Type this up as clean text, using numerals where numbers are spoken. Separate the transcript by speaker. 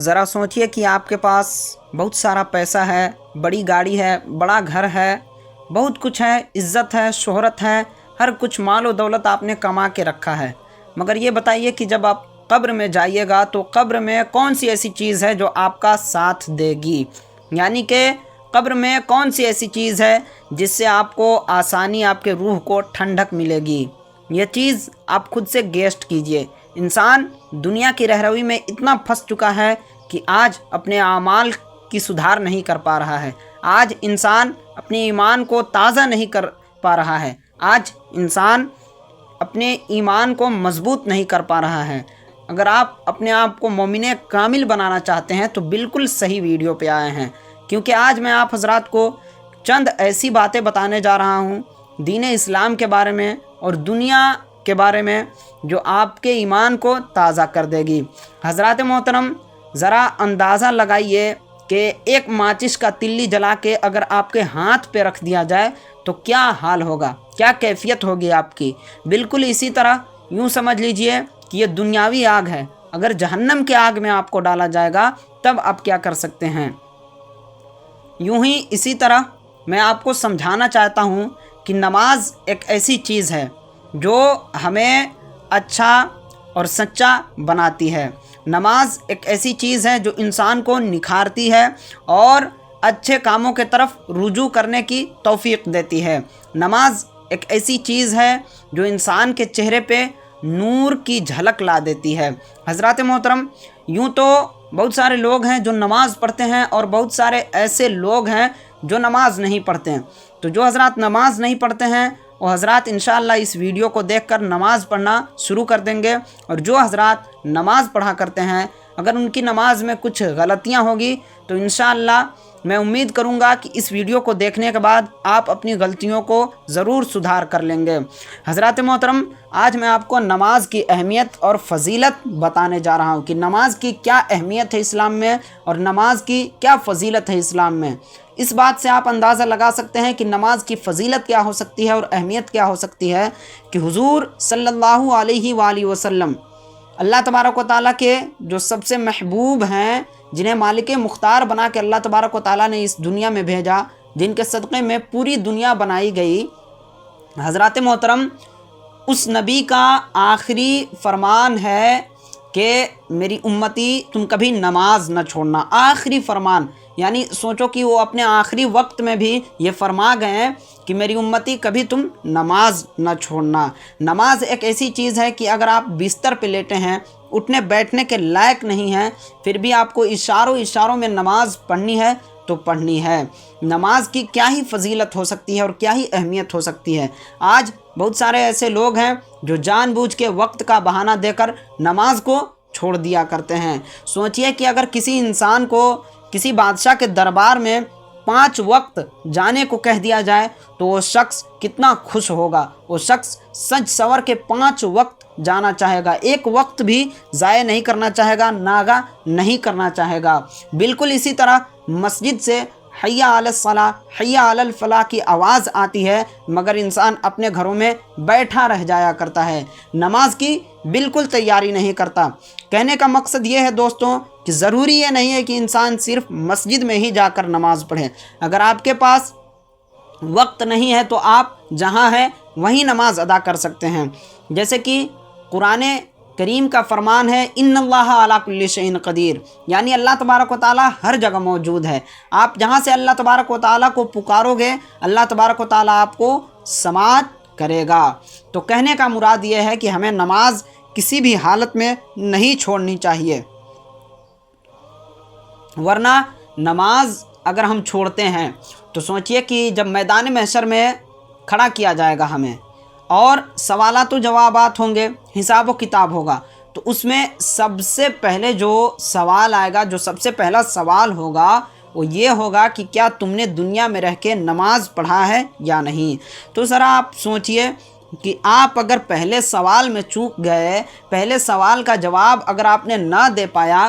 Speaker 1: ذرا سوچئے کہ آپ کے پاس بہت سارا پیسہ ہے، بڑی گاڑی ہے، بڑا گھر ہے، بہت کچھ ہے، عزت ہے، شہرت ہے، ہر کچھ مال و دولت آپ نے کما کے رکھا ہے، مگر یہ بتائیے کہ جب آپ قبر میں جائیے گا تو قبر میں کون سی ایسی چیز ہے جو آپ کا ساتھ دے گی؟ یعنی کہ قبر میں کون سی ایسی چیز ہے جس سے آپ کو آسانی، آپ کے روح کو ٹھنڈک ملے گی؟ یہ چیز آپ خود سے گیسٹ کیجئے۔ انسان دنیا کی رہروی میں اتنا پھنس چکا ہے کہ آج اپنے اعمال کی سدھار نہیں کر پا رہا ہے، آج انسان اپنے ایمان کو تازہ نہیں کر پا رہا ہے، آج انسان اپنے ایمان کو مضبوط نہیں کر پا رہا ہے۔ اگر آپ اپنے آپ کو مومن کامل بنانا چاہتے ہیں تو بالکل صحیح ویڈیو پہ آئے ہیں، کیونکہ آج میں آپ حضرات کو چند ایسی باتیں بتانے جا رہا ہوں دین اسلام کے بارے میں اور دنیا کے بارے میں جو آپ کے ایمان کو تازہ کر دے گی۔ حضرات محترم، ذرا اندازہ لگائیے کہ ایک ماچس کا تلی جلا کے اگر آپ کے ہاتھ پہ رکھ دیا جائے تو کیا حال ہوگا، کیا کیفیت ہوگی آپ کی؟ بالکل اسی طرح یوں سمجھ لیجئے کہ یہ دنیاوی آگ ہے، اگر جہنم کے آگ میں آپ کو ڈالا جائے گا تب آپ کیا کر سکتے ہیں؟ یوں ہی اسی طرح میں آپ کو سمجھانا چاہتا ہوں کہ نماز ایک ایسی چیز ہے جو ہمیں اچھا اور سچا بناتی ہے۔ نماز ایک ایسی چیز ہے جو انسان کو نکھارتی ہے اور اچھے کاموں کے طرف رجوع کرنے کی توفیق دیتی ہے۔ نماز ایک ایسی چیز ہے جو انسان کے چہرے پہ نور کی جھلک لا دیتی ہے۔ حضرات محترم، یوں تو بہت سارے لوگ ہیں جو نماز پڑھتے ہیں اور بہت سارے ایسے لوگ ہیں جو نماز نہیں پڑھتے ہیں، تو جو حضرات نماز نہیں پڑھتے ہیں وہ حضرات انشاءاللہ اس ویڈیو کو دیکھ کر نماز پڑھنا شروع کر دیں گے، اور جو حضرات نماز پڑھا کرتے ہیں اگر ان کی نماز میں کچھ غلطیاں ہوگی تو انشاءاللہ میں امید کروں گا کہ اس ویڈیو کو دیکھنے کے بعد آپ اپنی غلطیوں کو ضرور سدھار کر لیں گے۔ حضرات محترم، آج میں آپ کو نماز کی اہمیت اور فضیلت بتانے جا رہا ہوں کہ نماز کی کیا اہمیت ہے اسلام میں اور نماز کی کیا فضیلت ہے اسلام میں۔ اس بات سے آپ اندازہ لگا سکتے ہیں کہ نماز کی فضیلت کیا ہو سکتی ہے اور اہمیت کیا ہو سکتی ہے کہ حضور صلی اللہ علیہ وآلہ وسلم اللہ تبارک و تعالیٰ کے جو سب سے محبوب ہیں، جنہیں مالک مختار بنا کے اللہ تبارک و تعالیٰ نے اس دنیا میں بھیجا، جن کے صدقے میں پوری دنیا بنائی گئی، حضرات محترم اس نبی کا آخری فرمان ہے کہ میری امتی تم کبھی نماز نہ چھوڑنا۔ آخری فرمان، یعنی سوچو کہ وہ اپنے آخری وقت میں بھی یہ فرما گئے ہیں کہ میری امتی کبھی تم نماز نہ چھوڑنا۔ نماز ایک ایسی چیز ہے کہ اگر آپ بستر پہ لیٹے ہیں، اٹھنے بیٹھنے کے لائق نہیں ہیں، پھر بھی آپ کو اشاروں میں نماز پڑھنی ہے تو پڑھنی ہے۔ نماز کی کیا ہی فضیلت ہو سکتی ہے اور کیا ہی اہمیت ہو سکتی ہے۔ آج بہت سارے ایسے لوگ ہیں جو جان بوجھ کے وقت کا بہانہ دے کر نماز کو چھوڑ دیا کرتے ہیں۔ سوچئے کہ اگر کسی انسان کو کسی بادشاہ کے دربار میں 5 وقت جانے کو کہہ دیا جائے تو وہ شخص کتنا خوش ہوگا، وہ شخص سج سور کے 5 وقت جانا چاہے گا، ایک وقت بھی ضائع نہیں کرنا چاہے گا، ناغہ نہیں کرنا چاہے گا۔ بالکل اسی طرح مسجد سے حی علی الصلاۃ، حی علی الفلاح کی آواز آتی ہے مگر انسان اپنے گھروں میں بیٹھا رہ جایا کرتا ہے، نماز کی بالکل تیاری نہیں کرتا۔ کہنے کا مقصد یہ ہے دوستوں کہ ضروری یہ نہیں ہے کہ انسان صرف مسجد میں ہی جا کر نماز پڑھے، اگر آپ کے پاس وقت نہیں ہے تو آپ جہاں ہے وہیں نماز ادا کر سکتے ہیں۔ جیسے کہ قرآن کریم کا فرمان ہے ان اللہ علی کل شیء قدیر، یعنی اللہ تبارک و تعالیٰ ہر جگہ موجود ہے۔ آپ جہاں سے اللہ تبارک و تعالیٰ کو پکارو گے اللہ تبارک و تعالیٰ آپ کو سماعت کرے گا۔ تو کہنے کا مراد یہ ہے کہ ہمیں نماز کسی بھی حالت میں نہیں چھوڑنی چاہیے، ورنہ نماز اگر ہم چھوڑتے ہیں تو سوچئے کہ جب میدان محشر میں کھڑا کیا جائے گا ہمیں اور سوالات و جوابات ہوں گے، حساب و کتاب ہوگا، تو اس میں سب سے پہلے جو سوال آئے گا، جو سب سے پہلا سوال ہوگا وہ یہ ہوگا کہ کیا تم نے دنیا میں رہ کے نماز پڑھا ہے یا نہیں۔ تو ذرا آپ سوچئے کہ آپ اگر پہلے سوال میں چوک گئے، پہلے سوال کا جواب اگر آپ نے نہ دے پایا